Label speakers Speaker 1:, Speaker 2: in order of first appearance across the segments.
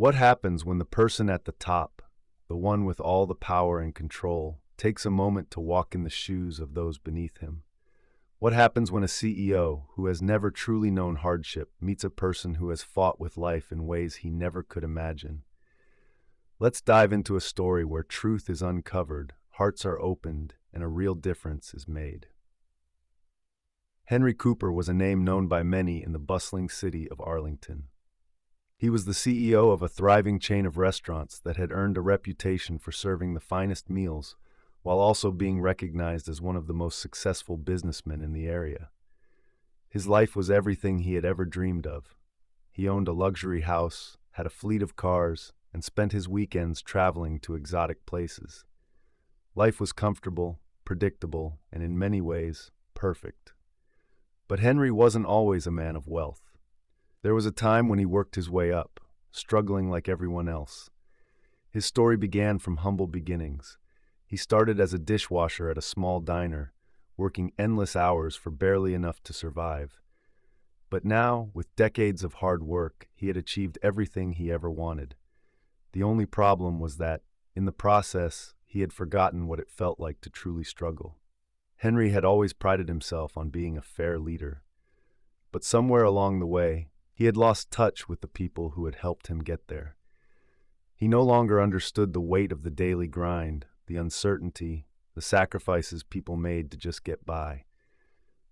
Speaker 1: What happens when the person at the top, the one with all the power and control, takes a moment to walk in the shoes of those beneath him? What happens when a CEO who has never truly known hardship meets a person who has fought with life in ways he never could imagine? Let's dive into a story where truth is uncovered, hearts are opened, and a real difference is made. Henry Cooper was a name known by many in the bustling city of Arlington. He was the CEO of a thriving chain of restaurants that had earned a reputation for serving the finest meals, while also being recognized as one of the most successful businessmen in the area. His life was everything he had ever dreamed of. He owned a luxury house, had a fleet of cars, and spent his weekends traveling to exotic places. Life was comfortable, predictable, and in many ways, perfect. But Henry wasn't always a man of wealth. There was a time when he worked his way up, struggling like everyone else. His story began from humble beginnings. He started as a dishwasher at a small diner, working endless hours for barely enough to survive. But now, with decades of hard work, he had achieved everything he ever wanted. The only problem was that, in the process, he had forgotten what it felt like to truly struggle. Henry had always prided himself on being a fair leader. But somewhere along the way, he had lost touch with the people who had helped him get there. He no longer understood the weight of the daily grind, the uncertainty, the sacrifices people made to just get by.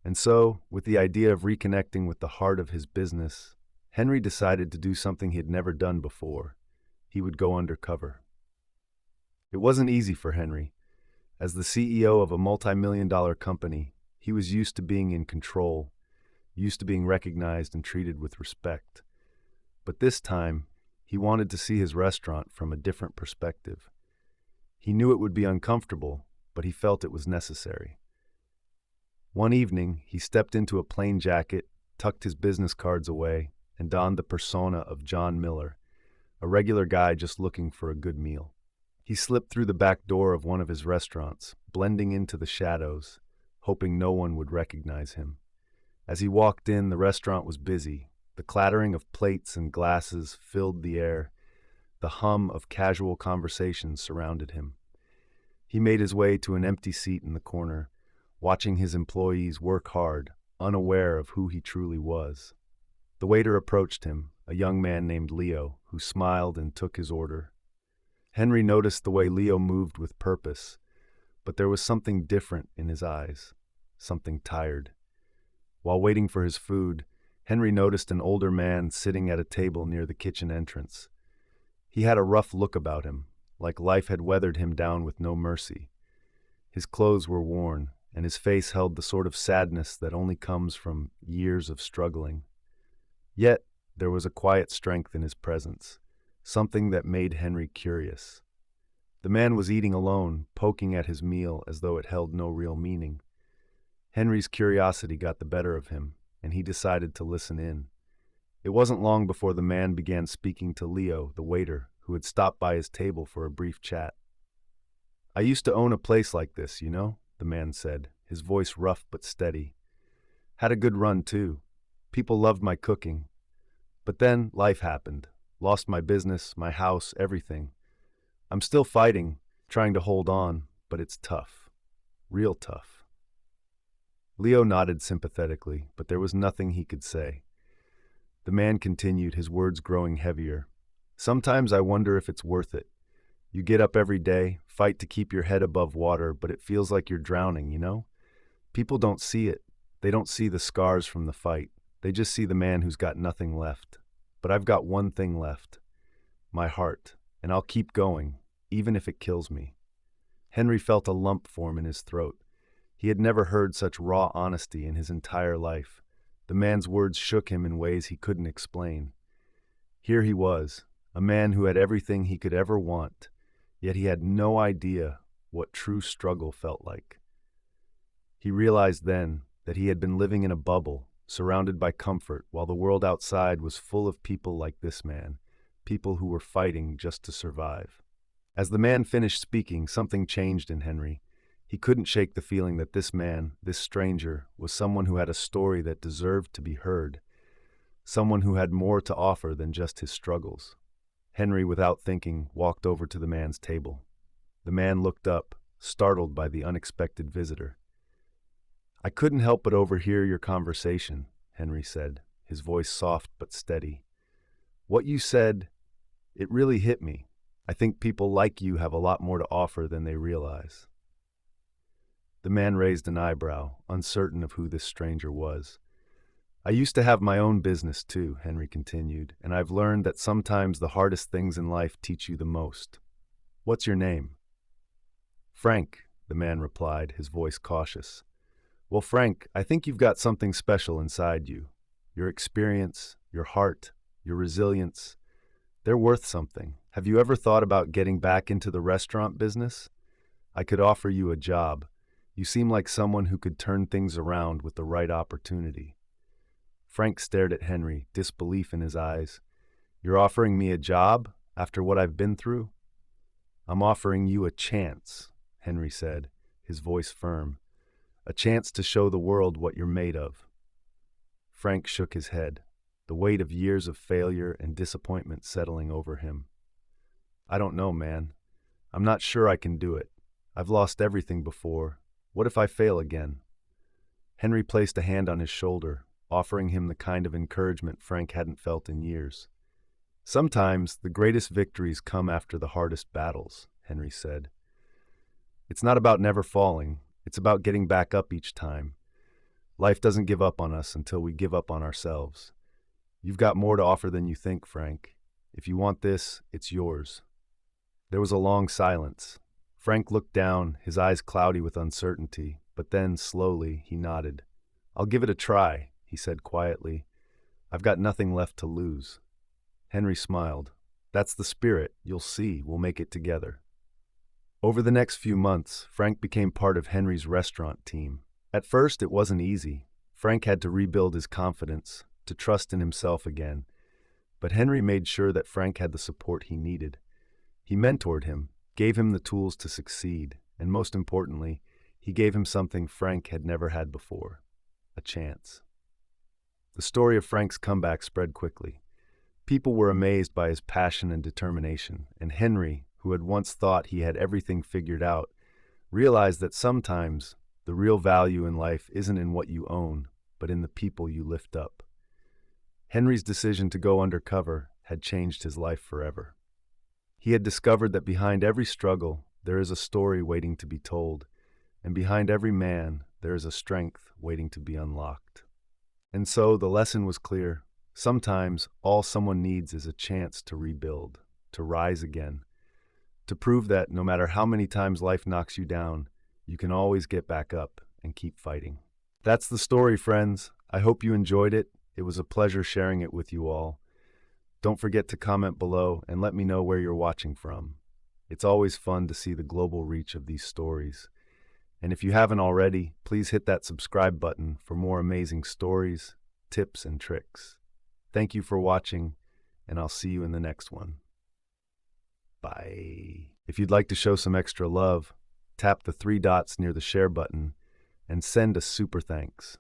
Speaker 1: And so, with the idea of reconnecting with the heart of his business, Henry decided to do something he had never done before. He would go undercover. It wasn't easy for Henry. As the CEO of a multi-million-dollar company, he was used to being in control, used to being recognized and treated with respect. But this time, he wanted to see his restaurant from a different perspective. He knew it would be uncomfortable, but he felt it was necessary. One evening, he stepped into a plain jacket, tucked his business cards away, and donned the persona of John Miller, a regular guy just looking for a good meal. He slipped through the back door of one of his restaurants, blending into the shadows, hoping no one would recognize him. As he walked in, the restaurant was busy. The clattering of plates and glasses filled the air. The hum of casual conversations surrounded him. He made his way to an empty seat in the corner, watching his employees work hard, unaware of who he truly was. The waiter approached him, a young man named Leo, who smiled and took his order. Henry noticed the way Leo moved with purpose, but there was something different in his eyes, something tired. While waiting for his food, Henry noticed an older man sitting at a table near the kitchen entrance. He had a rough look about him, like life had weathered him down with no mercy. His clothes were worn, and his face held the sort of sadness that only comes from years of struggling. Yet, there was a quiet strength in his presence, something that made Henry curious. The man was eating alone, poking at his meal as though it held no real meaning. Henry's curiosity got the better of him, and he decided to listen in. It wasn't long before the man began speaking to Leo, the waiter, who had stopped by his table for a brief chat. "I used to own a place like this, you know," the man said, his voice rough but steady. "Had a good run, too. People loved my cooking. But then life happened. Lost my business, my house, everything. I'm still fighting, trying to hold on, but it's tough. Real tough." Leo nodded sympathetically, but there was nothing he could say. The man continued, his words growing heavier. "Sometimes I wonder if it's worth it. You get up every day, fight to keep your head above water, but it feels like you're drowning, you know? People don't see it. They don't see the scars from the fight. They just see the man who's got nothing left. But I've got one thing left. My heart. And I'll keep going, even if it kills me." Henry felt a lump form in his throat. He had never heard such raw honesty in his entire life. The man's words shook him in ways he couldn't explain. Here he was, a man who had everything he could ever want, yet he had no idea what true struggle felt like. He realized then that he had been living in a bubble, surrounded by comfort, while the world outside was full of people like this man, people who were fighting just to survive. As the man finished speaking, something changed in Henry. He couldn't shake the feeling that this man, this stranger, was someone who had a story that deserved to be heard, someone who had more to offer than just his struggles. Henry, without thinking, walked over to the man's table. The man looked up, startled by the unexpected visitor. "I couldn't help but overhear your conversation," Henry said, his voice soft but steady. "What you said, it really hit me. I think people like you have a lot more to offer than they realize." The man raised an eyebrow, uncertain of who this stranger was. "I used to have my own business too," Henry continued, "and I've learned that sometimes the hardest things in life teach you the most. What's your name?" "Frank," the man replied, his voice cautious. "Well, Frank, I think you've got something special inside you. Your experience, your heart, your resilience, they're worth something. Have you ever thought about getting back into the restaurant business? I could offer you a job. You seem like someone who could turn things around with the right opportunity." Frank stared at Henry, disbelief in his eyes. "You're offering me a job after what I've been through?" "I'm offering you a chance," Henry said, his voice firm. "A chance to show the world what you're made of." Frank shook his head, the weight of years of failure and disappointment settling over him. "I don't know, man. I'm not sure I can do it. I've lost everything before. What if I fail again?" Henry placed a hand on his shoulder, offering him the kind of encouragement Frank hadn't felt in years. "Sometimes the greatest victories come after the hardest battles," Henry said. "It's not about never falling. It's about getting back up each time. Life doesn't give up on us until we give up on ourselves. You've got more to offer than you think, Frank. If you want this, it's yours." There was a long silence. Frank looked down, his eyes cloudy with uncertainty, but then, slowly, he nodded. "I'll give it a try," he said quietly. "I've got nothing left to lose." Henry smiled. "That's the spirit. You'll see. We'll make it together." Over the next few months, Frank became part of Henry's restaurant team. At first, it wasn't easy. Frank had to rebuild his confidence, to trust in himself again. But Henry made sure that Frank had the support he needed. He mentored him, gave him the tools to succeed, and most importantly, he gave him something Frank had never had before: a chance. The story of Frank's comeback spread quickly. People were amazed by his passion and determination, and Henry, who had once thought he had everything figured out, realized that sometimes the real value in life isn't in what you own, but in the people you lift up. Henry's decision to go undercover had changed his life forever. He had discovered that behind every struggle, there is a story waiting to be told, and behind every man, there is a strength waiting to be unlocked. And so the lesson was clear. Sometimes all someone needs is a chance to rebuild, to rise again, to prove that no matter how many times life knocks you down, you can always get back up and keep fighting. That's the story, friends. I hope you enjoyed it. It was a pleasure sharing it with you all. Don't forget to comment below and let me know where you're watching from. It's always fun to see the global reach of these stories. And if you haven't already, please hit that subscribe button for more amazing stories, tips, and tricks. Thank you for watching, and I'll see you in the next one. Bye. If you'd like to show some extra love, tap the 3 dots near the share button and send a super thanks.